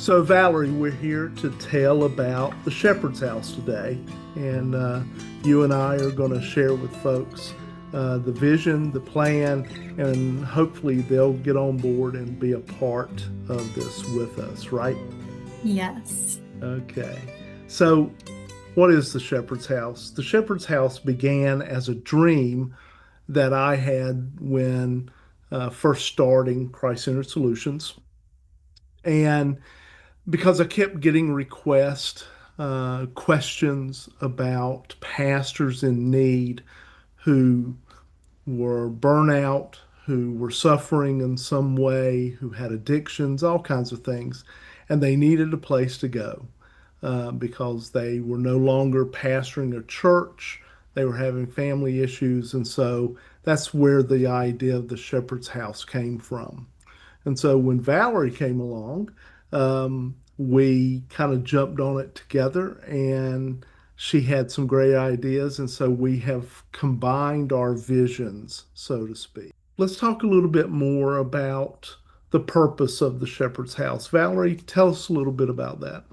So, Valerie, we're here to tell about the Shepherd's House today. And you and I are going to share with folks the vision, the plan, and hopefully they'll get on board and be a part of this with us, right? Yes. Okay. So, what is the Shepherd's House? The Shepherd's House began as a dream that I had when first starting Christ Centered Solutions. And because I kept getting requests, questions about pastors in need who were burnout, who were suffering in some way, who had addictions, all kinds of things. And they needed a place to go because they were no longer pastoring a church. They were having family issues. And so that's where the idea of the shepherd's house came from. And so when Valerie came along, we kind of jumped on it together and she had some great ideas. And so we have combined our visions, so to speak. Let's talk a little bit more about the purpose of the Shepherd's House. Valerie, tell us a little bit about that.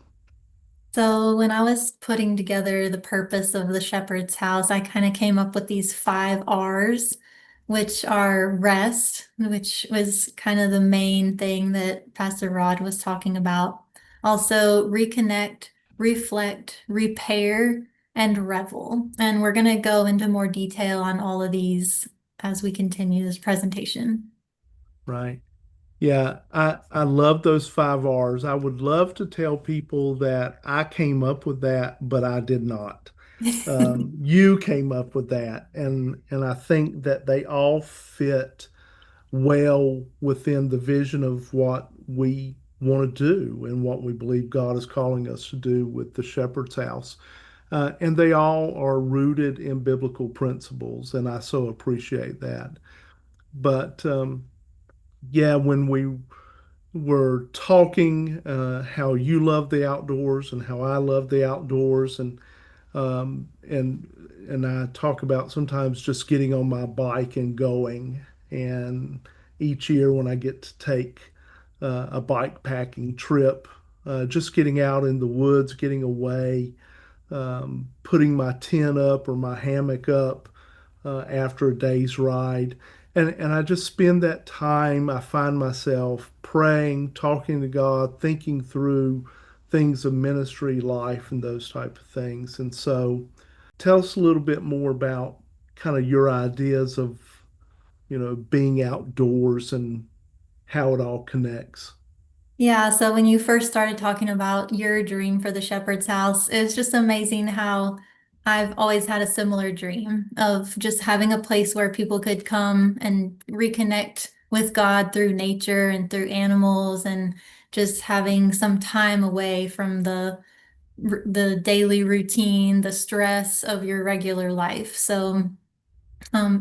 So when I was putting together the purpose of the Shepherd's House, I kind of came up with these 5 R's, which are rest, which was kind of the main thing that Pastor Rod was talking about. Also, reconnect, reflect, repair, and revel. And we're going to go into more detail on all of these as we continue this presentation. Right. Yeah, I love those 5 R's. I would love to tell people that I came up with that, but I did not. You came up with that, and I think that they all fit well within the vision of what we want to do and what we believe God is calling us to do with the Shepherd's House. And they all are rooted in biblical principles, and I so appreciate that. But yeah, when we were talking, how you love the outdoors and how I love the outdoors, and I talk about sometimes just getting on my bike and going. And each year when I get to take a bike packing trip, just getting out in the woods, getting away, putting my tent up or my hammock up after a day's ride. And I just spend that time. I find myself praying, talking to God, thinking through things of ministry, life, and those type of things. And so tell us a little bit more about kind of your ideas of, being outdoors and how it all connects. Yeah, so when you first started talking about your dream for the shepherd's house, it's just amazing how I've always had a similar dream of just having a place where people could come and reconnect with God through nature and through animals and just having some time away from the daily routine, the stress of your regular life. So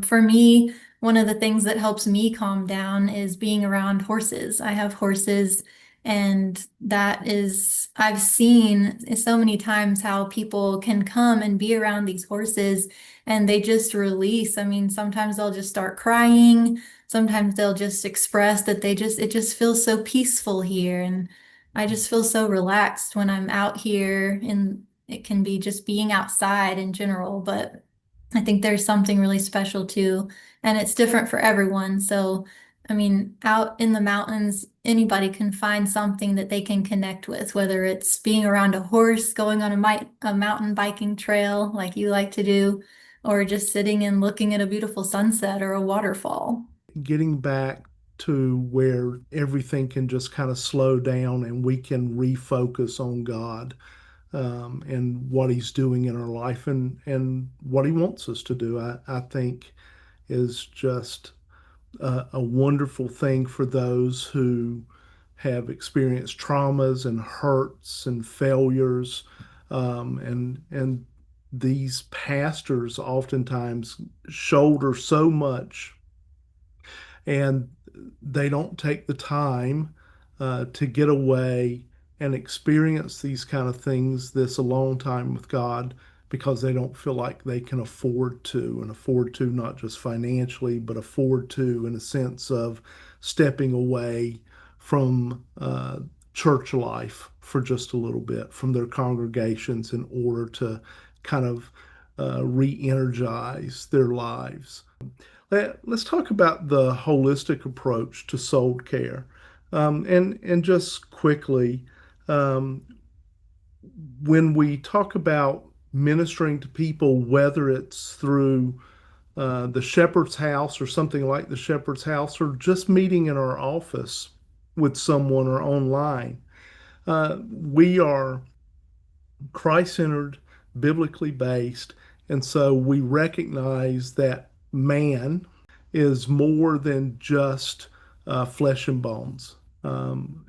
for me, one of the things that helps me calm down is being around horses. I have horses, and I've seen so many times how people can come and be around these horses and they just release. I mean, sometimes they'll just start crying. Sometimes they'll just express that it just feels so peaceful here. And I just feel so relaxed when I'm out here, and it can be just being outside in general, but I think there's something really special too, and it's different for everyone. So, I mean, out in the mountains, anybody can find something that they can connect with, whether it's being around a horse, going on a mountain biking trail like you like to do, or just sitting and looking at a beautiful sunset or a waterfall. Getting back to where everything can just kind of slow down and we can refocus on God, and what He's doing in our life and what He wants us to do, I think is just a wonderful thing for those who have experienced traumas and hurts and failures. And these pastors oftentimes shoulder so much, and they don't take the time to get away and experience these kind of things, this alone time with God, because they don't feel like they can afford to, and afford to not just financially, but afford to in a sense of stepping away from church life for just a little bit from their congregations in order to kind of re-energize their lives. Let's talk about the holistic approach to soul care. And just quickly, um, when we talk about ministering to people, whether it's through the shepherd's house or something like the shepherd's house, or just meeting in our office with someone or online, we are Christ-centered, biblically based, and so we recognize that man is more than just flesh and bones.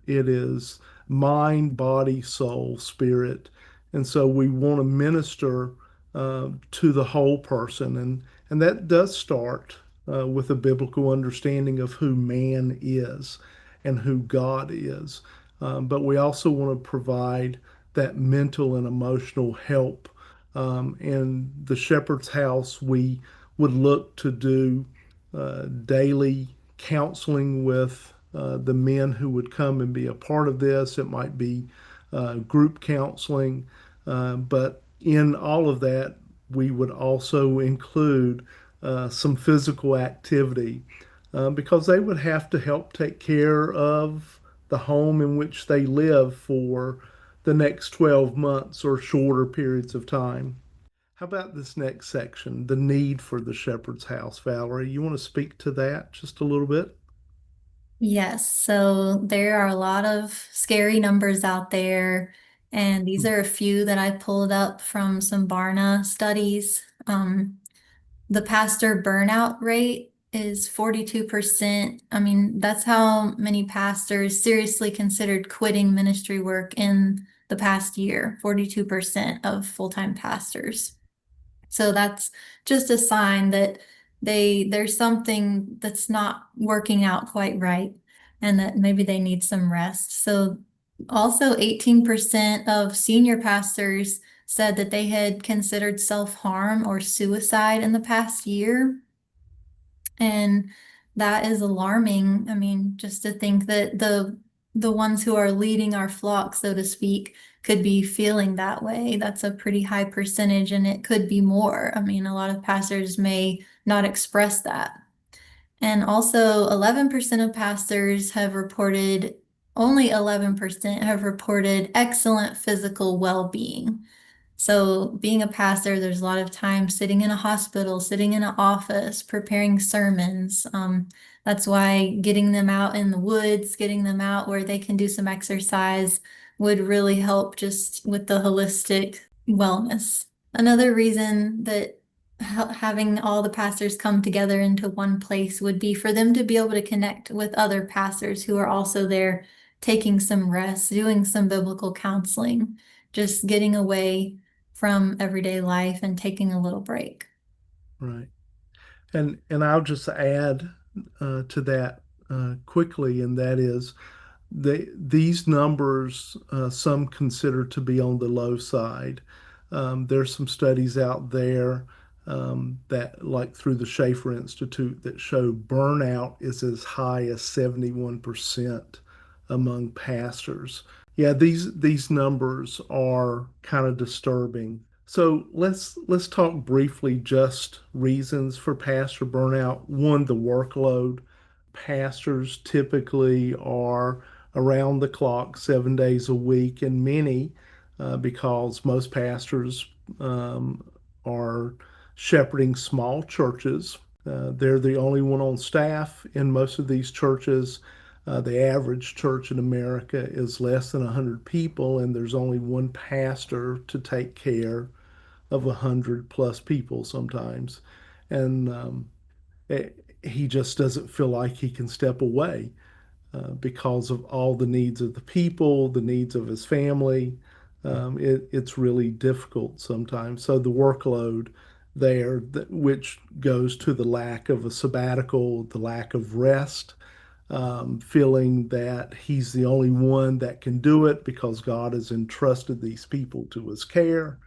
It is mind, body, soul, spirit, and so we want to minister to the whole person, and that does start with a biblical understanding of who man is and who God is. But we also want to provide that mental and emotional help. In the shepherd's house, we would look to do daily counseling with the men who would come and be a part of this. It might be group counseling, but in all of that, we would also include some physical activity because they would have to help take care of the home in which they live for the next 12 months or shorter periods of time. How about this next section, the need for the shepherd's house, Valerie? You want to speak to that just a little bit? Yes, so there are a lot of scary numbers out there, and these are a few that I pulled up from some Barna studies. The pastor burnout rate is 42%. I mean, that's how many pastors seriously considered quitting ministry work in the past year, 42% of full-time pastors. So that's just a sign that there's something that's not working out quite right and that maybe they need some rest. So also 18% of senior pastors said that they had considered self-harm or suicide in the past year. And that is alarming. I mean, just to think that the ones who are leading our flock, so to speak, could be feeling that way. That's a pretty high percentage, and it could be more. I mean, a lot of pastors may not express that. And also, 11% of pastors have reported, only 11% have reported excellent physical well-being. So, being a pastor, there's a lot of time sitting in a hospital, sitting in an office, preparing sermons. That's why getting them out in the woods, getting them out where they can do some exercise would really help just with the holistic wellness. Another reason that having all the pastors come together into one place would be for them to be able to connect with other pastors who are also there taking some rest, doing some biblical counseling, just getting away from everyday life and taking a little break. Right. And I'll just add to that quickly, and that is these numbers some consider to be on the low side. There's some studies out there that, like through the Schaefer Institute, that show burnout is as high as 71% among pastors. Yeah, these numbers are kind of disturbing. So let's talk briefly just reasons for pastor burnout. One, the workload. Pastors typically are around the clock 7 days a week, and many, because most pastors are shepherding small churches. They're the only one on staff in most of these churches. The average church in America is less than 100 people, and there's only one pastor to take care of 100 plus people sometimes. And he just doesn't feel like he can step away because of all the needs of the people, the needs of his family. It's really difficult sometimes. So the workload there, which goes to the lack of a sabbatical, the lack of rest, feeling that he's the only one that can do it because God has entrusted these people to his care.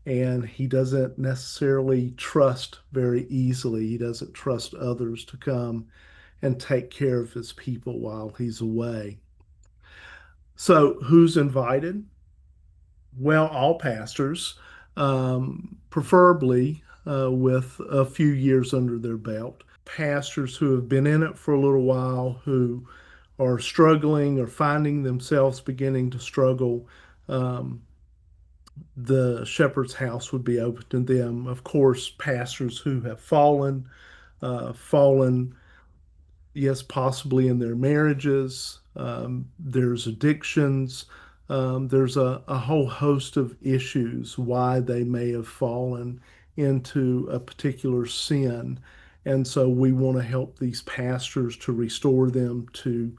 And he doesn't necessarily trust very easily. He doesn't trust others to come and take care of his people while he's away. So who's invited? Well, all pastors, preferably with a few years under their belt. Pastors who have been in it for a little while, who are struggling or finding themselves beginning to struggle, um, the shepherd's house would be open to them. Of course, pastors who have fallen, yes, possibly in their marriages. There's addictions. There's a whole host of issues why they may have fallen into a particular sin. And so we want to help these pastors to restore them to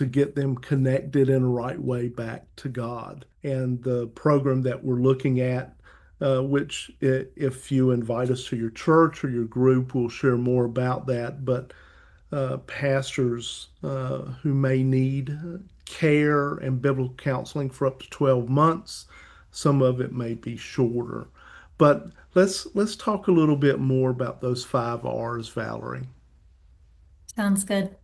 get them connected in a right way back to God. And the program that we're looking at, which if you invite us to your church or your group, we'll share more about that. But pastors who may need care and biblical counseling for up to 12 months. Some of it may be shorter. But let's talk a little bit more about those 5 R's, Valerie. Sounds good.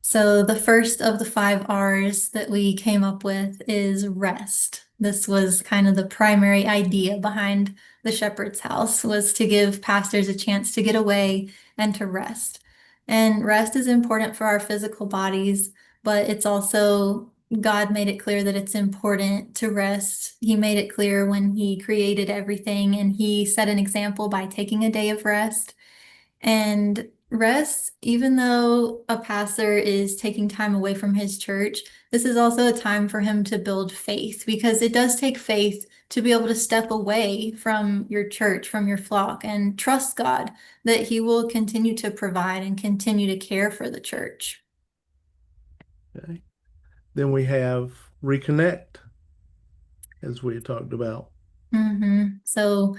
So the first of the 5 R's that we came up with is rest. This was kind of the primary idea behind the Shepherd's House was to give pastors a chance to get away and to rest. And rest is important for our physical bodies, but it's also God made it clear that it's important to rest. He made it clear when he created everything and he set an example by taking a day of rest. And rest, even though a pastor is taking time away from his church, this is also a time for him to build faith because it does take faith to be able to step away from your church, from your flock, and trust God that He will continue to provide and continue to care for the church. Okay. Then we have reconnect, as we had talked about. So,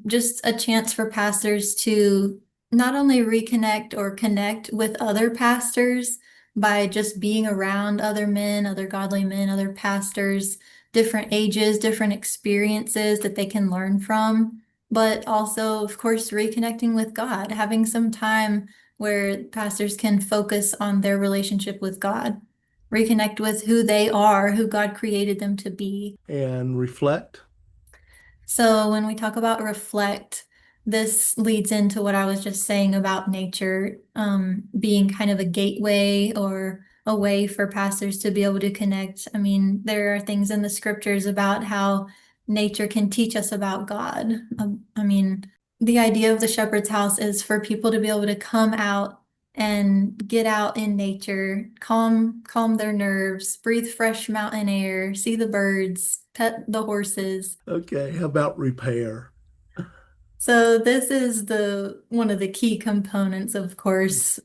just a chance for pastors to not only reconnect or connect with other pastors by just being around other men, other godly men, other pastors, different ages, different experiences that they can learn from, but also, of course, reconnecting with God, having some time where pastors can focus on their relationship with God, reconnect with who they are, who God created them to be. And reflect. So when we talk about reflect, this leads into what I was just saying about nature, being kind of a gateway or a way for pastors to be able to connect. I mean, there are things in the scriptures about how nature can teach us about God. I mean, the idea of the shepherd's house is for people to be able to come out and get out in nature, calm their nerves, breathe fresh mountain air, see the birds, pet the horses. Okay, how about repair? So this is the one of the key components, of course.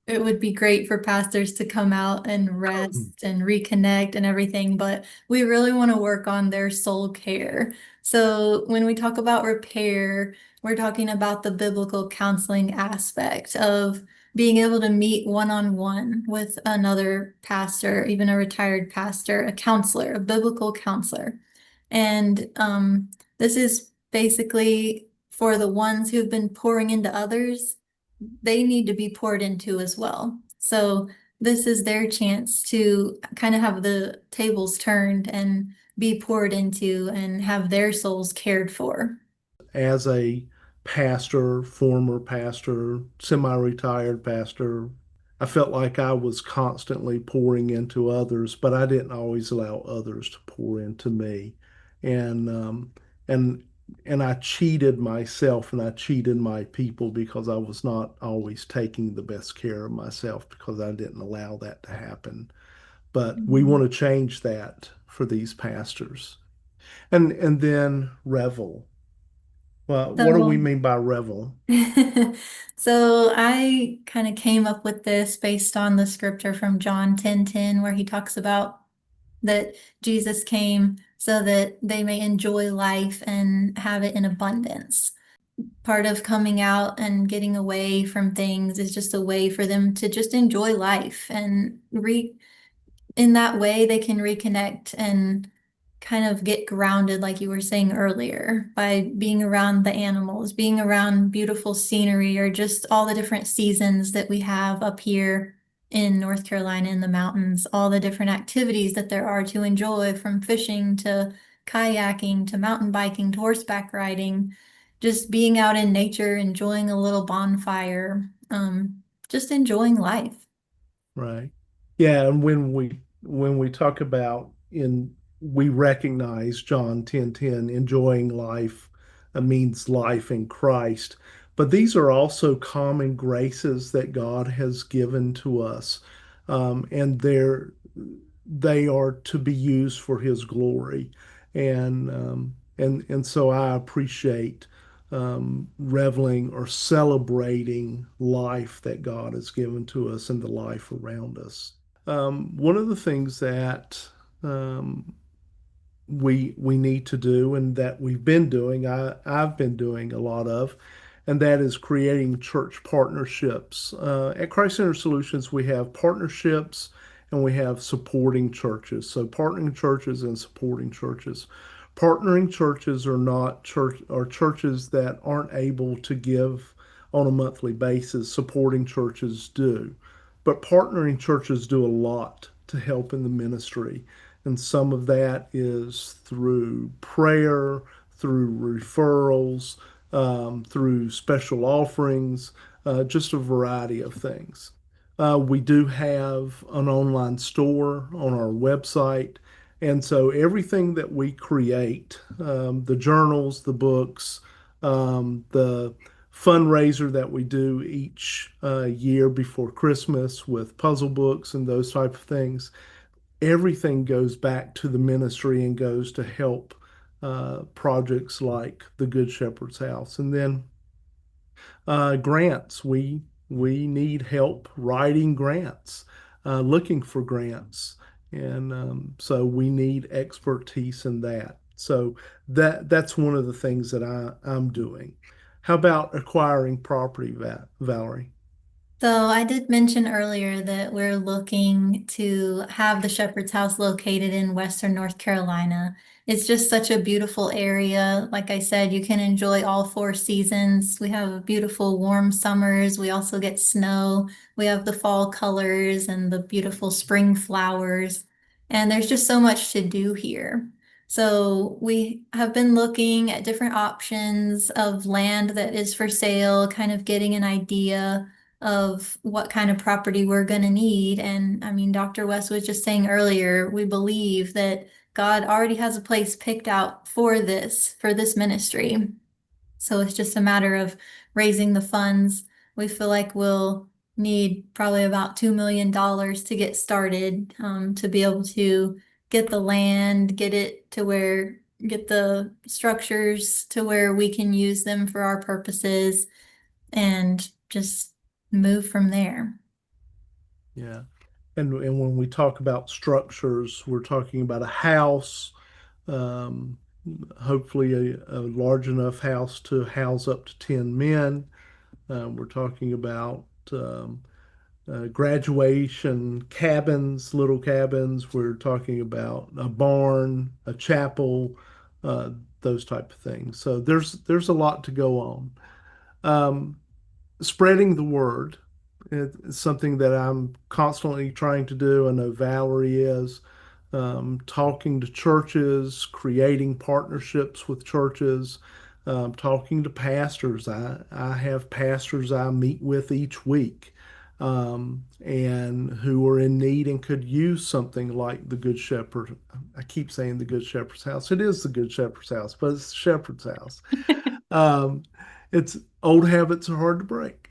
It would be great for pastors to come out and rest and reconnect and everything, but we really want to work on their soul care. So when we talk about repair, we're talking about the biblical counseling aspect of being able to meet one-on-one with another pastor, even a retired pastor, a counselor, a biblical counselor. And this is basically for the ones who've been pouring into others, they need to be poured into as well. So this is their chance to kind of have the tables turned and be poured into and have their souls cared for. As a pastor, former pastor, semi retired pastor, I felt like I was constantly pouring into others, but I didn't always allow others to pour into me. And and and I cheated myself and I cheated my people because I was not always taking the best care of myself because I didn't allow that to happen. But we Mhm. want to change that for these pastors. And then revel. Well, what do we So, mean by revel? so I kind of came up with this based on the scripture from John 10:10, where he talks about that Jesus came so that they may enjoy life and have it in abundance. Part of coming out and getting away from things is just a way for them to just enjoy life and in that way they can reconnect and kind of get grounded like you were saying earlier by being around the animals, being around beautiful scenery or just all the different seasons that we have up here. in North Carolina in the mountains, all the different activities that there are to enjoy, from fishing to kayaking to mountain biking to horseback riding, just being out in nature, enjoying a little bonfire, just enjoying life. Right. Yeah, and when we talk about in we recognize John 10:10, enjoying life means life in Christ. But these are also common graces that God has given to us. And they are to be used for his glory. And so I appreciate reveling or celebrating life that God has given to us and the life around us. One of the things that um, we need to do and that we've been doing, I've been doing a lot of, and that is creating church partnerships. At Christ Center Solutions, we have partnerships and we have supporting churches. So partnering churches and supporting churches. Partnering churches are not church are churches that aren't able to give on a monthly basis. Supporting churches do. But partnering churches do a lot to help in the ministry. And some of that is through prayer, through referrals, through special offerings, just a variety of things. We do have an online store on our website. And so everything that we create, the journals, the books, the fundraiser that we do each year before Christmas with puzzle books and those type of things, everything goes back to the ministry and goes to help projects like the Good Shepherd's House. And then grants. We need help writing grants, looking for grants, and so we need expertise in that. So that's one of the things that I'm doing. How about acquiring property, Valerie? So I did mention earlier that we're looking to have the Shepherd's House located in Western North Carolina. It's just such a beautiful area. Like I said, you can enjoy all four seasons. We have beautiful warm summers. We also get snow. We have the fall colors and the beautiful spring flowers. And there's just so much to do here. So we have been looking at different options of land that is for sale, kind of getting an idea of what kind of property we're going to need. And I mean, Dr. West was just saying earlier, we believe that God already has a place picked out for this ministry. So it's just a matter of raising the funds. We feel like we'll need probably about $2 million to get started, to be able to get the land, get the structures to where we can use them for our purposes and just move from there. Yeah. And when we talk about structures, we're talking about a house, um, hopefully a large enough house to house up to 10 men. We're talking about graduation cabins, little cabins. We're talking about a barn, a chapel, uh, those type of things. So there's a lot to go on. Um, Spreading the word is something that I'm constantly trying to do. I know Valerie is talking to churches, creating partnerships with churches, talking to pastors. I have pastors I meet with each week, and who are in need and could use something like the Good Shepherd. I keep saying the Good Shepherd's house. It is the Good Shepherd's house, but it's the Shepherd's house. Um, it's old habits are hard to break.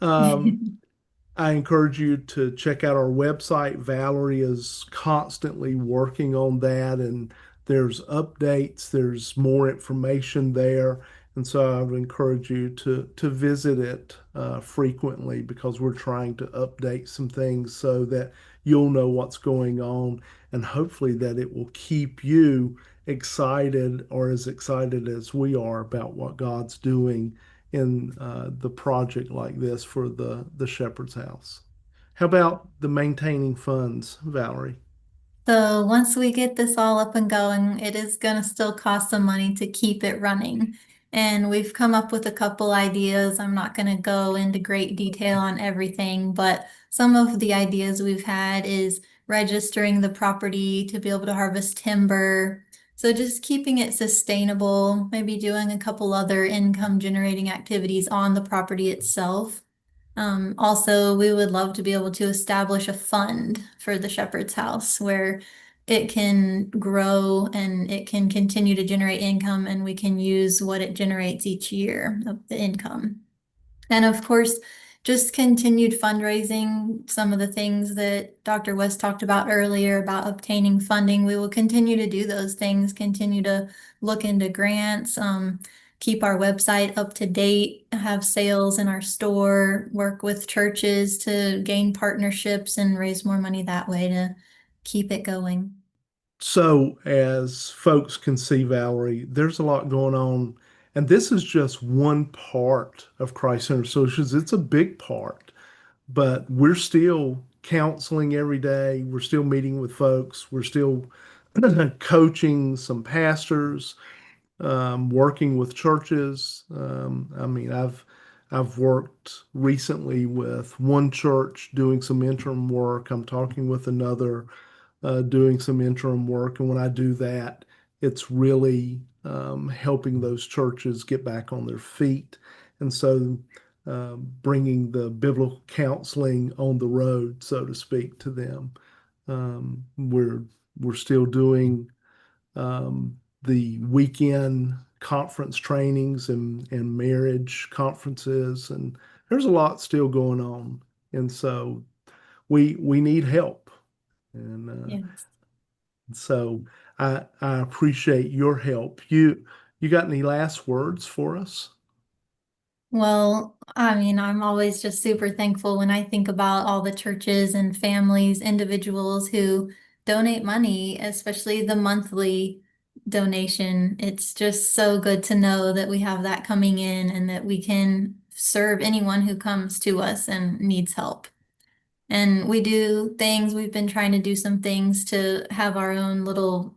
Um, I encourage you to check out our website. Valerie is constantly working on that, and there's updates, there's more information there. And so I would encourage you to visit it frequently because we're trying to update some things so that you'll know what's going on, and hopefully that it will keep you excited or as excited as we are about what God's doing in the project like this for the Shepherd's House. How about the maintaining funds, Valerie? So once we get this all up and going, it is going to still cost some money to keep it running. And we've come up with a couple ideas. I'm not going to go into great detail on everything, but some of the ideas we've had is registering the property to be able to harvest timber. So just keeping it sustainable, maybe doing a couple other income generating activities on the property itself. Also, we would love to be able to establish a fund for the Shepherd's House where it can grow and it can continue to generate income, and we can use what it generates each year of the income. And of course, just continued fundraising, some of the things that Dr. West talked about earlier about obtaining funding. We will continue to do those things, continue to look into grants, keep our website up to date, have sales in our store, work with churches to gain partnerships and raise more money that way to keep it going. So, as folks can see, Valerie, there's a lot going on. And this is just one part of Christ Centered Solutions. It's a big part, but we're still counseling every day. We're still meeting with folks. We're still coaching some pastors, working with churches. I mean, I've worked recently with one church doing some interim work. I'm talking with another doing some interim work. And when I do that, it's really helping those churches get back on their feet. And so bringing the biblical counseling on the road, so to speak, to them. Um, we're we're still doing the weekend conference trainings and marriage conferences, and there's a lot still going on. And so we need help. And Yes. so I appreciate your help. You got any last words for us? Well, I mean, I'm always just super thankful when I think about all the churches and families, individuals who donate money, especially the monthly donation. It's just so good to know that we have that coming in and that we can serve anyone who comes to us and needs help. And we do things, we've been trying to do some things to have our own little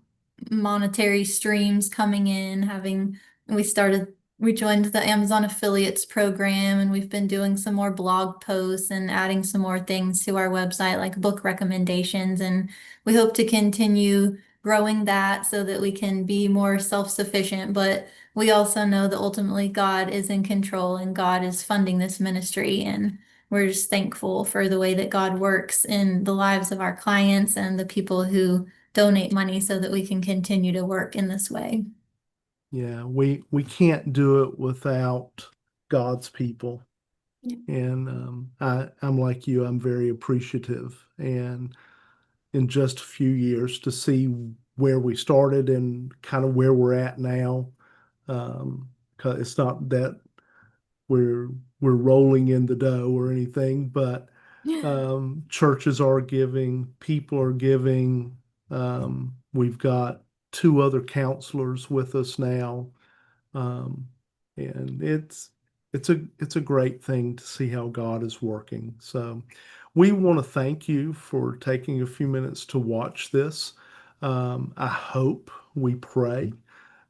monetary streams coming in, we started, we joined the Amazon affiliates program, and we've been doing some more blog posts and adding some more things to our website, like book recommendations. And we hope to continue growing that so that we can be more self-sufficient. But we also know that ultimately God is in control and God is funding this ministry. And we're just thankful for the way that God works in the lives of our clients and the people who donate money so that we can continue to work in this way. Yeah, we can't do it without God's people. Yeah. And I'm like you, I'm very appreciative. And in just a few years to see where we started and kind of where we're at now, 'cause it's not that we're we're rolling in the dough or anything, but churches are giving, people are giving. We've got two other counselors with us now, um, and it's a great thing to see how God is working. So we want to thank you for taking a few minutes to watch this. I hope, we pray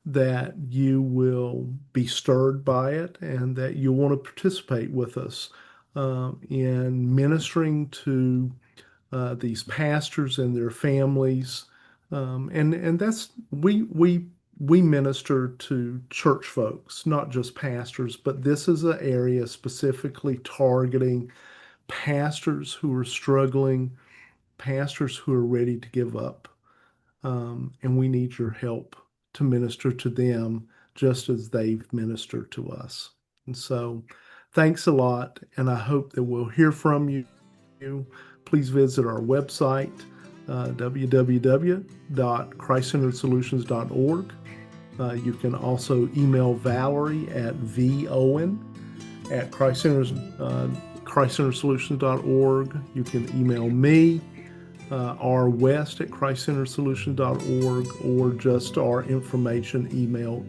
that you will be stirred by it and that you want to participate with us in ministering to these pastors and their families. And that's we minister to church folks, not just pastors, but this is an area specifically targeting pastors who are struggling, pastors who are ready to give up. And we need your help to minister to them just as they've ministered to us. And so, thanks a lot. And I hope that we'll hear from you. Please visit our website, www.christcenteredsolutions.org. You can also email Valerie at voen@christcentersolutions.org. You can email me, rwest@christcentersolutions.org, or just our information email,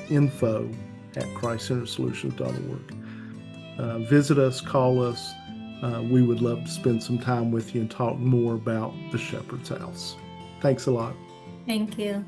info@christcentersolutions.org. Visit us, call us. We would love to spend some time with you and talk more about the Shepherd's House. Thanks a lot. Thank you.